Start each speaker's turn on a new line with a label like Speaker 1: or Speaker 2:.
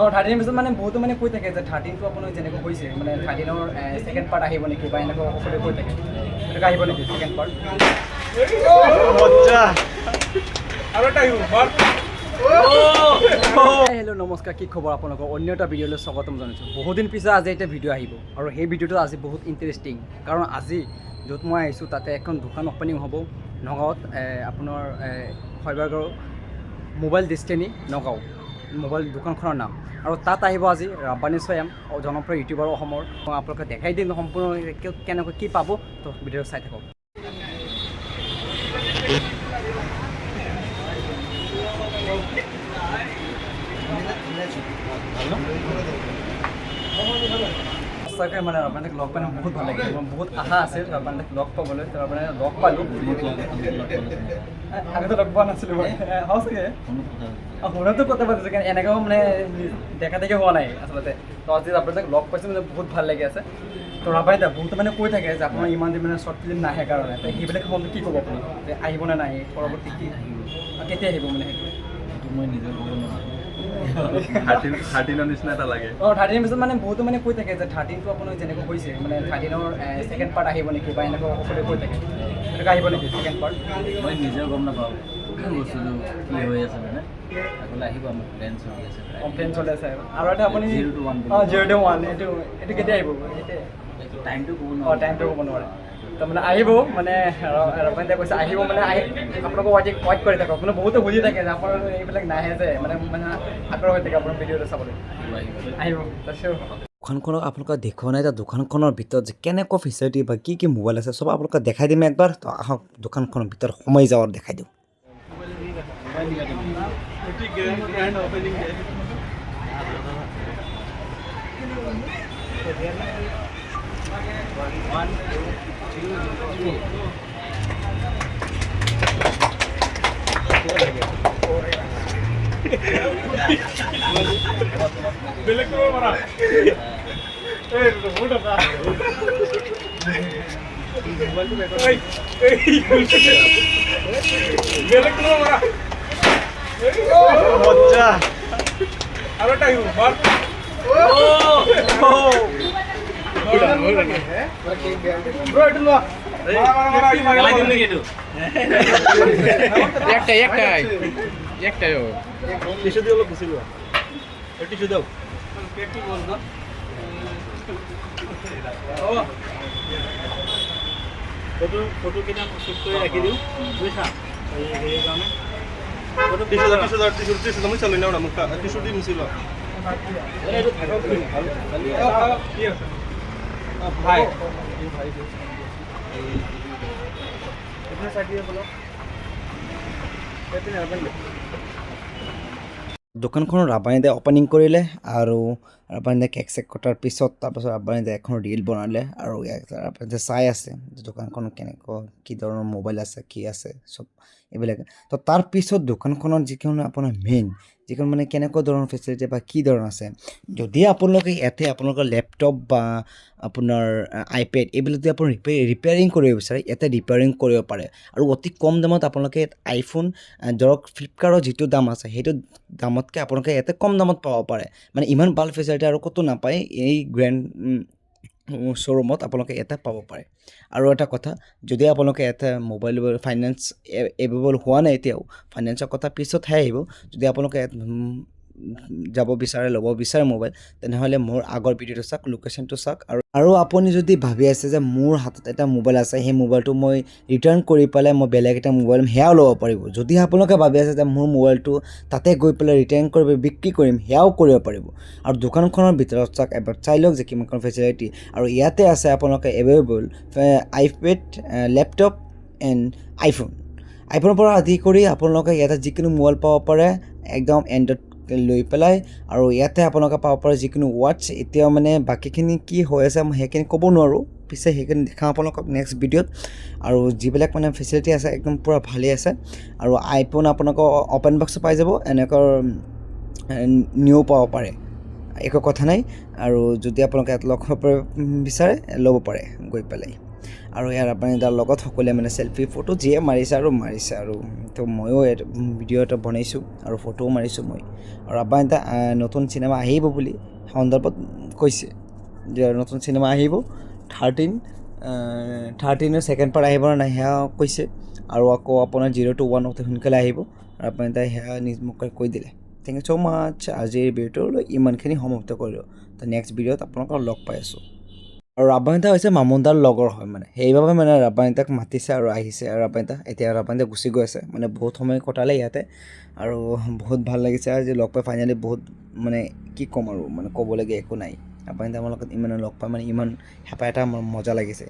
Speaker 1: অঁ 13 পিছত মানে বহুতো মানে কৈ থাকে যে 13টো আপোনাৰ যেনেকৈ হৈছে মানে 13ৰ ছেকেণ্ড পাৰ্ট আহিব নেকি বা এনেকুৱা সকলোৱে কৈ থাকে এনেকুৱা আহিব নেকি ছেকেণ্ড পাৰ্ট
Speaker 2: মজা আৰু এটা আহিব
Speaker 1: হেল্ল' নমস্কাৰ কি খবৰ আপোনালোকৰ অন্য এটা ভিডিঅ'লৈ স্বাগতম জনাইছোঁ বহুদিন পিছত আজি এটা ভিডিঅ' আহিব আৰু সেই ভিডিঅ'টো আজি বহুত ইণ্টাৰেষ্টিং কাৰণ আজি য'ত মই আহিছোঁ তাতে এখন দোকান অপেনিং হ'ব নগাঁৱত আপোনাৰ শৈবাগৰ মোবাইল ডেষ্টিনি নগাঁও মোবাইল দোকানখনৰ নাম আৰু তাত আহিব আজি ৰাব্বানী স্বয়ং জনপ্ৰিয় ইউটিউবাৰ অসমৰ মই আপোনালোকে দেখাই দিম সম্পূৰ্ণ কেনেকৈ কি পাব তো ভিডিঅ' চাই থাকক সঁচাকৈ মানে ৰাব্বানীক লগ পালে বহুত ভাল লাগে মোৰ বহুত আশা আছিল ৰাব্বানীক লগ পাবলৈ তো ৰাব্বানীক লগ পালোঁ আগতে লগ পোৱা নাছিলোঁ মই সঁচাকৈ ফোনতো কথা পাতিছোঁ কিন্তু এনেকৈও মানে দেখা দেখি হোৱা নাই আচলতে তো আজি আপোনাক লগ পাইছোঁ মানে বহুত ভাল লাগি আছে তো ৰাব্বানী দা বহুতে মানে কৈ থাকে যে আপোনাৰ ইমান দিন মানে শ্বৰ্ট ফিল্ম নাহে কাৰণে তো সেইবিলাক সময়ত কি ক'ব আপুনি যে আহিবনে নাহে পৰৱৰ্তী কি আহিব কেতিয়া আহিব মানে সেইটো
Speaker 3: মই নিজে ক'ব নোৱাৰোঁ 13ৰ নিচিনা এটা লাগে
Speaker 1: অঁ 13 পিছত মানে বহুতো মানে কৈ থাকে যে 13টো আপোনাৰ যেনেকৈ হৈছে মানে 13ৰ ছেকেণ্ড পাৰ্ট আহিব নেকি বা এনেকুৱা সকলোৱে কৈ থাকে এনেকুৱা আহিব নেকি ছেকেণ্ড পাৰ্ট
Speaker 3: মই নিজেও গম নাপাওঁ বস্তুটো কি হৈ আছে মানে আগলৈ আহিব আমাৰ প্লেন চলি আছে
Speaker 1: কমপ্লেইন চলি আছে আৰু এটা আপুনি
Speaker 3: 0 to 1
Speaker 1: অঁ 0 to 1 এইটো কেতিয়া আহিব এতিয়া
Speaker 3: টাইমটো ক'ব
Speaker 1: অঁ
Speaker 3: নোৱাৰোঁ
Speaker 1: টাইমটো ক'ব নোৱাৰে তাৰমানে আহিব মানে ৰবানীয়ে কৈছে আহিব মানে আপোনালোকক ৱাইট কৰি থাকক মানে বহুতে বুজি থাকে যে আপোনাৰ এইবিলাক নাহে যে মানে মানে আগ্ৰহ হৈ থাকে আপোনাৰ ভিডিঅ'টো চাবলৈ আহিব তাৰপিছত দোকানখনক আপোনালোকে দেখুওৱা নাই এতিয়া দোকানখনৰ ভিতৰত যে কেনেকুৱা ফেচিলিটি বা কি কি মোবাইল আছে চব আপোনালোকে দেখাই দিম একবাৰ তো আহক দোকানখনৰ ভিতৰত সোমাই যাওঁ আৰু দেখাই দিওঁ
Speaker 2: বেলেগ কৰিব পাৰা বেলেগ কৰিব পাৰা
Speaker 3: মজা
Speaker 2: আৰু এটা আহিব টিচু দি অলপ গুচি লোৱা টিচু দিয়ক ফটো কেইটা শ্বুট কৰি ৰাখি দিওঁ বুজিছা হেৰিৰ কাৰণে ফটো টিচু মই চালোঁ না মোক টিচু দি মুচি লোৱা এইটো থাকক কি আছে ভাই ভাই कितने साइड दिए बोलो कितने अपन
Speaker 1: দোকানখনৰ ৰাব্বানীয়ে অপেনিং কৰিলে আৰু ৰাব্বানীয়ে কেক চেক কটাৰ পিছত তাৰপাছত ৰাব্বানীয়ে এখন ৰিল বনালে আৰু ৰাব্বানীয়ে চাই আছে যে দোকানখন কেনেকুৱা কি ধৰণৰ মোবাইল আছে কি আছে চব এইবিলাক তো তাৰপিছত দোকানখনৰ যিখন আপোনাৰ মেইন যিখন মানে কেনেকুৱা ধৰণৰ ফেচিলিটি বা কি ধৰণৰ আছে যদি আপোনালোকে ইয়াতে আপোনালোকৰ লেপটপ বা আপোনাৰ আইপেড এইবিলাক যদি আপুনি ৰিপেয়াৰিং কৰিব বিচাৰে ইয়াতে ৰিপেয়াৰিং কৰিব পাৰে আৰু অতি কম দামত আপোনালোকে আইফোন ধৰক ফ্লিপকাৰ্টৰ যিটো দাম আছে সেইটো দামতকৈ আপোনালোকে ইয়াতে কম দামত পাব পাৰে মানে ইমান ভাল ফেচিলিটি আৰু ক'তো নাপায় এই গ্ৰেণ্ড শ্ব'ৰুমত আপোনালোকে ইয়াতে পাব পাৰে আৰু এটা কথা যদি আপোনালোকে ইয়াতে মোবাইল ফাইনেন্স এভেইলেবল হোৱা নাই এতিয়াও ফাইনেন্সৰ কথা পিছতহে আহিব যদি আপোনালোকে যাব বিচাৰে ল'ব বিচাৰে মোবাইল তেনেহ'লে মোৰ আগৰ ভিডিঅ'টো চাওক লোকেশ্যনটো চাওক আৰু আপুনি যদি ভাবি আছে যে মোৰ হাতত এটা মোবাইল আছে সেই মোবাইলটো মই ৰিটাৰ্ণ কৰি পেলাই মই বেলেগ এটা মোবাইল সেয়াও ল'ব পাৰিব যদি আপোনালোকে ভাবি আছে যে মোৰ মোবাইলটো তাতে গৈ পেলাই ৰিটাৰ্ণ কৰিব বিক্ৰী কৰিম সেয়াও কৰিব পাৰিব আৰু দোকানখনৰ ভিতৰত চাওক এবাৰ চাই লওক যে কিমানখন ফেচিলিটি আৰু ইয়াতে আছে আপোনালোকে এভেইলেবল আইপেড লেপটপ এণ্ড আইফোনৰ পৰা আদি কৰি আপোনালোকে ইয়াতে যিকোনো মোবাইল পাব পাৰে একদম এণ্ড্ৰইড লৈ পেলাই আৰু ইয়াতে আপোনালোকে পাব পাৰে যিকোনো ৱাটছ এতিয়াও মানে বাকীখিনি কি হৈ আছে মই সেইখিনি ক'ব নোৱাৰোঁ পিছে সেইখিনি দেখাম আপোনালোকক নেক্সট ভিডিঅ'ত আৰু যিবিলাক মানে ফেচিলিটি আছে একদম পূৰা ভালেই আছে আৰু আইফোন আপোনালোকৰ অ'পেন বক্স পাই যাব এনেকুৱা নিউ পাব পাৰে একো কথা নাই আৰু যদি আপোনালোকে ইয়াত লগ কৰিব বিচাৰে ল'ব পাৰে গৈ পেলাই আৰু ইয়াৰ ৰাব্বানিদাৰ লগত সকলোৱে মানে চেল্ফি ফটো যিয়ে মাৰিছে আৰু তো ময়ো ভিডিঅ' এটা বনাইছোঁ আৰু ফটোও মাৰিছোঁ মই আৰু ৰাব্বানিদা নতুন চিনেমা আহিব বুলি সন্দৰ্ভত কৈছে যে নতুন চিনেমা আহিব 13ৰ ছেকেণ্ড পাৰ্ট আহিব নে নাই সেয়া কৈছে আৰু আকৌ আপোনাৰ 0 to 1 অতি সোনকালে আহিব ৰাব্বানিদাই সেয়া নিজ মুখে কৈ দিলে থেংক ইউ ছ' মাছ আজিৰ ভিডিঅ'টোলৈ ইমানখিনি সমাপ্ত কৰিলোঁ তো নেক্সট ভিডিঅ'ত আপোনালোকক লগ পাই আছোঁ আৰু ৰাব্বানিদা হৈছে মামুনদাৰ লগৰ হয় মানে সেইবাবে মানে ৰাব্বানিদাক মাতিছে আৰু আহিছে আৰু এতিয়া ৰাব্বানিদা গুচি গৈ আছে মানে বহুত সময় কটালে ইয়াতে আৰু বহুত ভাল লাগিছে আজি লগ পাই ফাইনেলি বহুত মানে কি ক'ম আৰু মানে ক'বলগীয়া একো নাই ৰাব্বানিদা আমাৰ লগত ইমান লগ পাই মানে ইমান হেঁপাহ এটা মজা লাগিছে